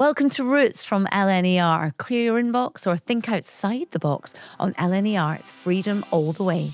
Welcome to Roots from LNER. Clear your inbox or think outside the box. On LNER, it's freedom all the way.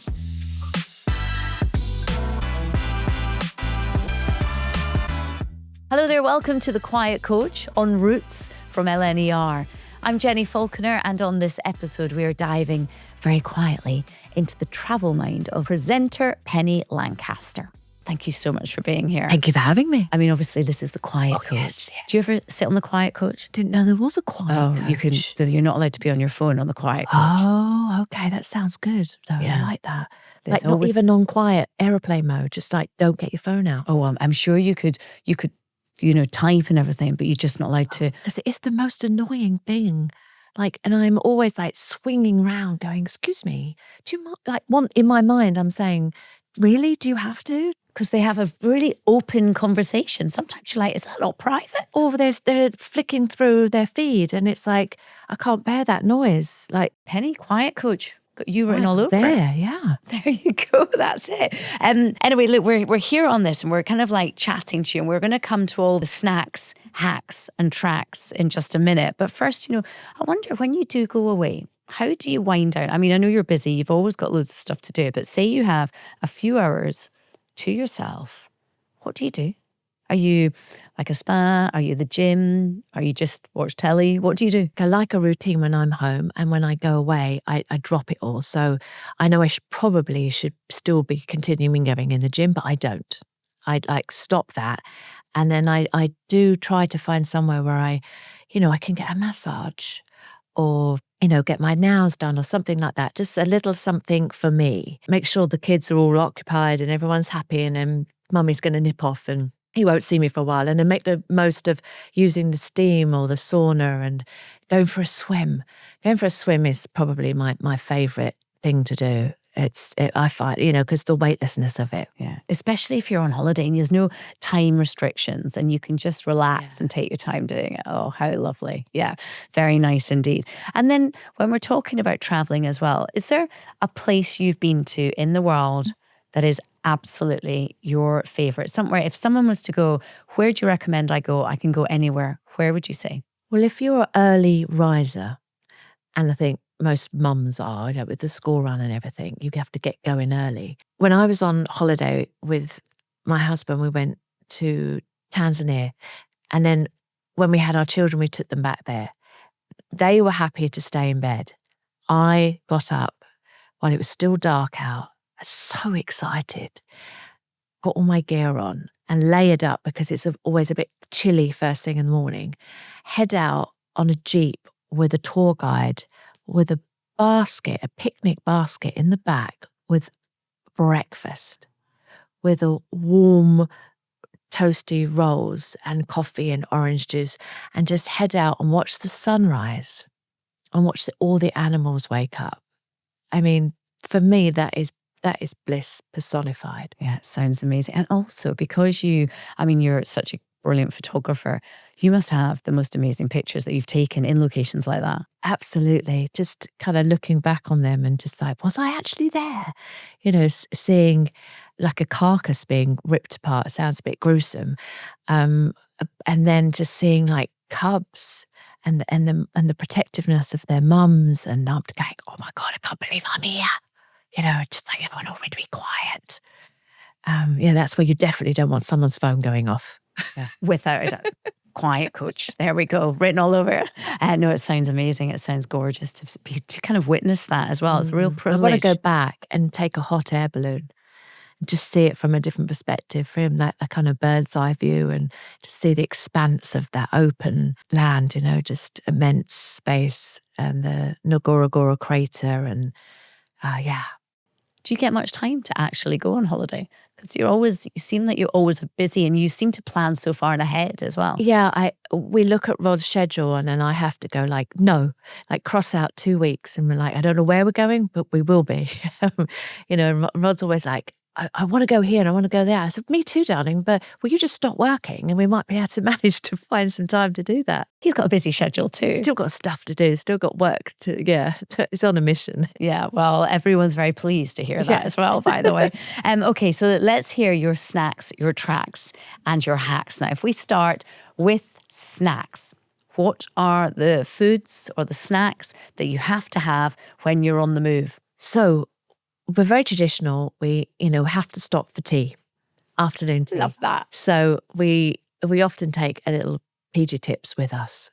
Hello there, welcome to The Quiet Coach on Roots from LNER. I'm Jenni Falconer, and on this episode we are diving very quietly into the travel mind of presenter Penny Lancaster. Thank you so much for being here. Thank you for having me. I mean, obviously this is The Quiet Coach. Yes. Do you ever sit on The Quiet Coach? Didn't know there was a quiet coach. You're not allowed to be on your phone on The Quiet Coach. Oh, okay, that sounds good. Though. Yeah. I like that. There's Like not even on quiet aeroplane mode, just like don't get your phone out. Oh, I'm sure you could, type and everything, but you're just not allowed to. Because it's the most annoying thing. Like, and I'm always like swinging around going, excuse me, do you want, in my mind, I'm saying, really, do you have to? Because they have a really open conversation. Sometimes you're like, is that not private? Or they're flicking through their feed and it's like, I can't bear that noise. Like, Penny, Quiet Coach. Got you written all over there, it. yeah. There you go. That's it. Anyway, look, we're here on this and we're kind of like chatting to you, and we're going to come to all the snacks, hacks and tracks in just a minute. But first, I wonder, when you do go away, how do you wind down? I mean, I know you're busy. You've always got loads of stuff to do. But say you have a few hours to yourself, what do you do? Are you like a spa? Are you the gym? Are you just watch telly? What do you do? I like a routine when I'm home, and when I go away, I drop it all. So I know I should still be continuing going in the gym, but I don't. I like stop that. And then I do try to find somewhere where I can get a massage or, get my nails done or something like that. Just a little something for me. Make sure the kids are all occupied and everyone's happy, and then mummy's going to nip off and he won't see me for a while. And then make the most of using the steam or the sauna and going for a swim. Going for a swim is probably my favourite thing to do. I find, because the weightlessness of it. Yeah. Especially if you're on holiday and there's no time restrictions and you can just relax and take your time doing it. Oh, how lovely. Yeah. Very nice indeed. And then when we're talking about traveling as well, is there a place you've been to in the world that is absolutely your favorite? Somewhere, if someone was to go, where do you recommend I go? I can go anywhere. Where would you say? Well, if you're an early riser, and I think most mums are, with the school run and everything, you have to get going early. When I was on holiday with my husband, we went to Tanzania. And then when we had our children, we took them back there. They were happy to stay in bed. I got up while it was still dark out. I was so excited. Got all my gear on and layered up because it's always a bit chilly first thing in the morning. Head out on a Jeep with a tour guide with a picnic basket in the back with breakfast, with a warm toasty rolls and coffee and orange juice, and just head out and watch the sunrise and watch all the animals wake up. I mean, for me, that is bliss personified. Yeah, it sounds amazing. And also because you're such a brilliant photographer, you must have the most amazing pictures that you've taken in locations like that. Absolutely. Just kind of looking back on them and just like, was I actually there? Seeing like a carcass being ripped apart sounds a bit gruesome. And then just seeing like cubs and the protectiveness of their mums, and I'm going, oh my God, I can't believe I'm here. Just like everyone already be quiet. That's where you definitely don't want someone's phone going off. Yeah, without a doubt. Quiet Coach. There we go. Written all over it. No, it sounds amazing. It sounds gorgeous to kind of witness that as well. It's a real privilege. I want to go back and take a hot air balloon and just see it from a different perspective, from that kind of bird's eye view, and just see the expanse of that open land, just immense space, and the Ngorongoro crater, and Do you get much time to actually go on holiday? Because you seem like you're always busy, and you seem to plan so far ahead as well. Yeah, we look at Rod's schedule, and then I have to go cross out 2 weeks, and we're like, I don't know where we're going, but we will be. Rod's always like, I want to go here and I want to go there. I said, me too, darling, but will you just stop working and we might be able to manage to find some time to do that. He's got a busy schedule too. Still got stuff to do, still got work to, it's on a mission. Yeah, well, everyone's very pleased to hear that as well, by the way. Okay, so let's hear your snacks, your tracks and your hacks. Now, if we start with snacks, What are the foods or the snacks that you have to have when you're on the move? So we're very traditional. We, have to stop for tea, afternoon tea. Love that. So we often take a little PG Tips with us.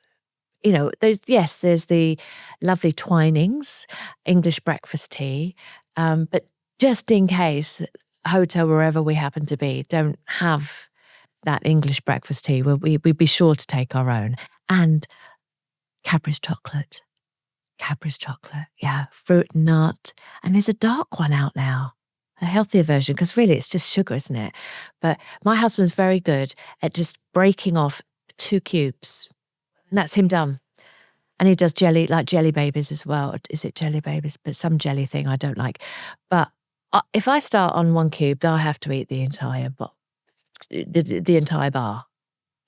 There's the lovely Twinings, English breakfast tea, but just in case, hotel, wherever we happen to be, don't have that English breakfast tea, we'd be sure to take our own. And Cadbury's chocolate, yeah, fruit and nut. And there's a dark one out now, a healthier version, because really it's just sugar, isn't it? But my husband's very good at just breaking off 2 cubes. And that's him done. And he does jelly, like jelly babies as well. Is it jelly babies? But some jelly thing I don't like. But if I start on 1 cube, I have to eat the entire the entire bar.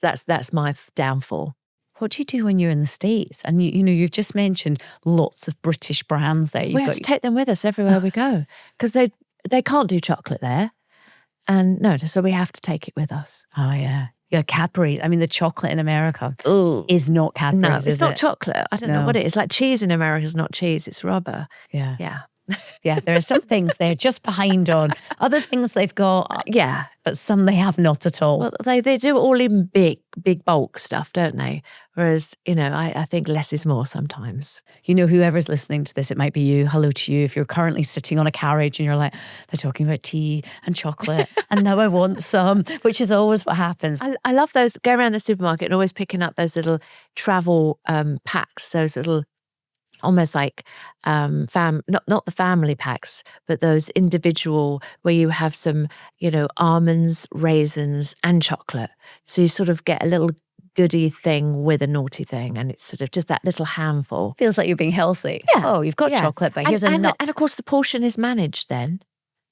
That's my downfall. What do you do when you're in the States? And you've just mentioned lots of British brands there. We have to take them with us everywhere we go, because they can't do chocolate there. And no, so we have to take it with us. Oh, yeah. Yeah, Cadbury. I mean, the chocolate in America is not Cadbury. No, it's not chocolate. I don't know what it is. Like cheese in America is not cheese, it's rubber. Yeah. Yeah. Yeah, there are some things they're just behind on. Other things they've got, yeah, but some they have not at all. Well, they do all in big bulk stuff, don't they? Whereas, I think less is more sometimes. Whoever's listening to this, it might be you. Hello to you. If you're currently sitting on a carriage and you're like, they're talking about tea and chocolate and now I want some, which is always what happens. I love those, going around the supermarket and always picking up those little travel packs, those little almost like not the family packs, but those individual where you have some, almonds, raisins and chocolate. So you sort of get a little goody thing with a naughty thing, and it's sort of just that little handful. Feels like you're being healthy. Yeah. Oh, you've got chocolate, but here's a nut. And of course the portion is managed then.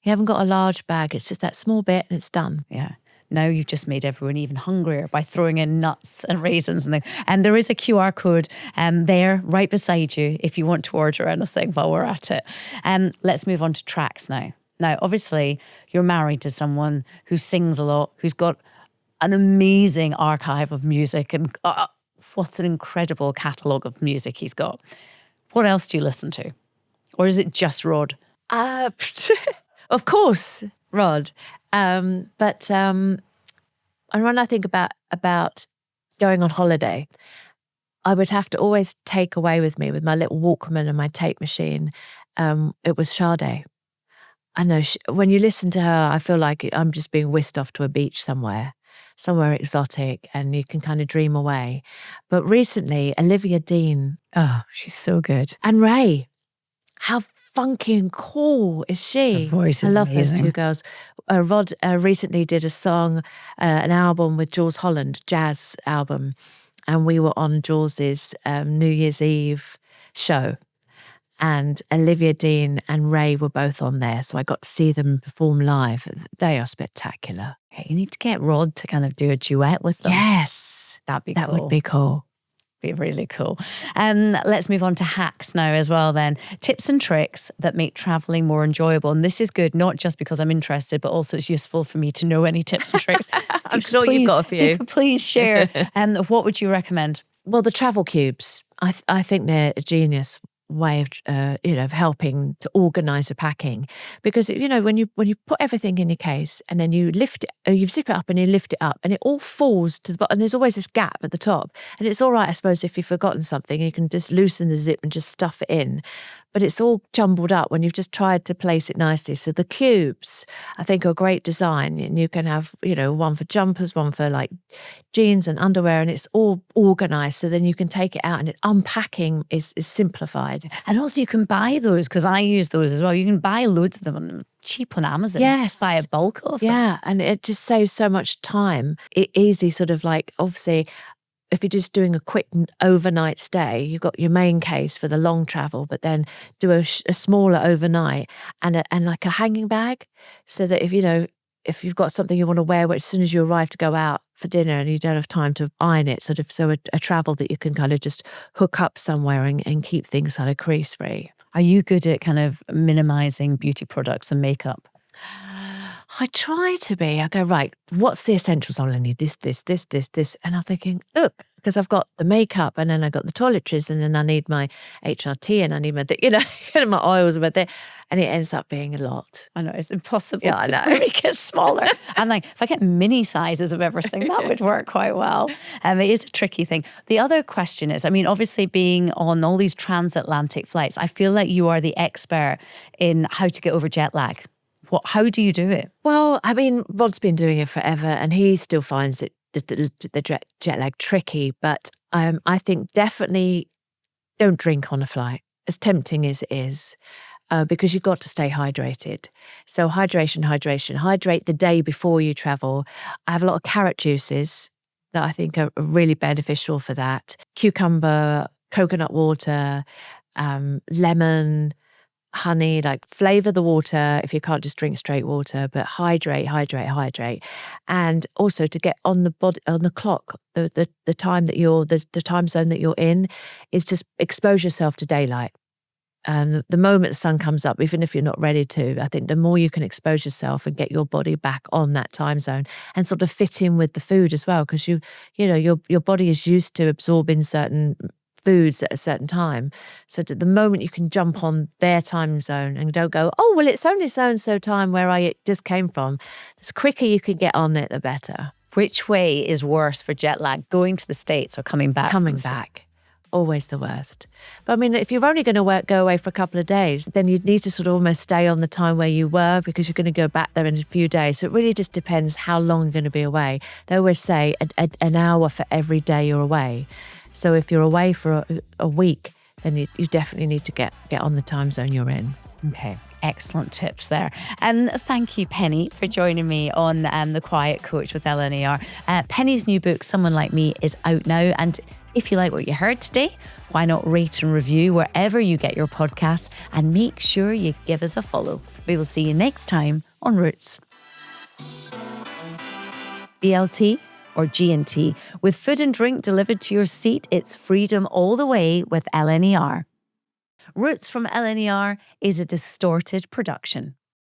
You haven't got a large bag, it's just that small bit and it's done. Yeah. Now you've just made everyone even hungrier by throwing in nuts and raisins and things. And there is a QR code there right beside you if you want to order anything while we're at it. Let's move on to tracks now. Now, obviously, you're married to someone who sings a lot, who's got an amazing archive of music, and what an incredible catalogue of music he's got. What else do you listen to? Or is it just Rod? Of course, Rod. But and when I think about going on holiday, I would have to always take away with me, with my little Walkman and my tape machine, it was Sade. I know when you listen to her, I feel like I'm just being whisked off to a beach somewhere exotic, and you can kind of dream away. But recently, Olivia Dean. Oh, she's so good. And Ray. How funky and cool is she? Her voice is I love amazing. those 2 girls. Rod recently did a song, an album with Jules Holland, jazz album, and we were on Jules's New Year's Eve show, and Olivia Dean and Ray were both on there, so I got to see them perform live. They are spectacular. You need to get Rod to kind of do a duet with them. Yes, That'd be cool. That would be cool. Be really cool. Let's move on to hacks now as well then. Tips and tricks that make travelling more enjoyable. And this is good, not just because I'm interested, but also it's useful for me to know any tips and tricks. I'm sure you've got a few. If you could please share. What would you recommend? Well, the travel cubes, I think they're a genius way of helping to organise your packing, because when you put everything in your case and then you lift it, or you zip it up and you lift it up and it all falls to the bottom, and there's always this gap at the top, and it's all right, I suppose, if you've forgotten something, you can just loosen the zip and just stuff it in, but it's all jumbled up when you've just tried to place it nicely. So the cubes, I think, are a great design, and you can have one for jumpers, one for like jeans and underwear, and it's all organised, so then you can take it out and unpacking is simplified. And also you can buy those, because I use those as well. You can buy loads of them cheap on Amazon. Yes. Just buy a bulk of them. Yeah, and it just saves so much time. Easy sort of like, obviously, if you're just doing a quick overnight stay, you've got your main case for the long travel, but then do a smaller overnight and like a hanging bag, so that if you've got something you want to wear as soon as you arrive to go out for dinner and you don't have time to iron it, sort of, so a travel that you can kind of just hook up somewhere and keep things kind of crease free. Are you good at kind of minimising beauty products and makeup? I try to be. I go, right, what's the essentials? I'll need this. And I'm thinking, look, because I've got the makeup and then I've got the toiletries and then I need my HRT and I need my, my oils and and it ends up being a lot. I know, it's impossible Yeah, to make it smaller. I'm like, if I get mini sizes of everything, that would work quite well. It is a tricky thing. The other question is, I mean, obviously being on all these transatlantic flights, I feel like you are the expert in how to get over jet lag. How do you do it? Well, I mean, Rod's been doing it forever and he still finds it the jet lag tricky. But I think definitely don't drink on a flight, as tempting as it is, because you've got to stay hydrated. So hydrate the day before you travel. I have a lot of carrot juices that I think are really beneficial for that. Cucumber, coconut water, lemon, honey, like flavor the water if you can't just drink straight water, but hydrate. And also to get on the clock, the time that the time zone that you're in is just expose yourself to daylight. The moment the sun comes up, even if you're not ready to, I think the more you can expose yourself and get your body back on that time zone and sort of fit in with the food as well, because your body is used to absorbing certain foods at a certain time. So that the moment you can jump on their time zone and don't go, oh, well, it's only so-and-so time where I just came from, the quicker you can get on it, the better. Which way is worse for jet lag, going to the States or coming back? Coming back. Always the worst. But I mean, if you're only going to go away for a couple of days, then you'd need to sort of almost stay on the time where you were, because you're going to go back there in a few days. So it really just depends how long you're going to be away. They always say an hour for every day you're away. So if you're away for a week, then you definitely need to get on the time zone you're in. Okay, excellent tips there. And thank you, Penny, for joining me on The Quiet Coach with LNER. Penny's new book, Someone Like Me, is out now. And if you like what you heard today, why not rate and review wherever you get your podcasts, and make sure you give us a follow. We will see you next time on Roots. BLT or G&T. With food and drink delivered to your seat, it's freedom all the way with LNER. Roots from LNER is a Distorted production.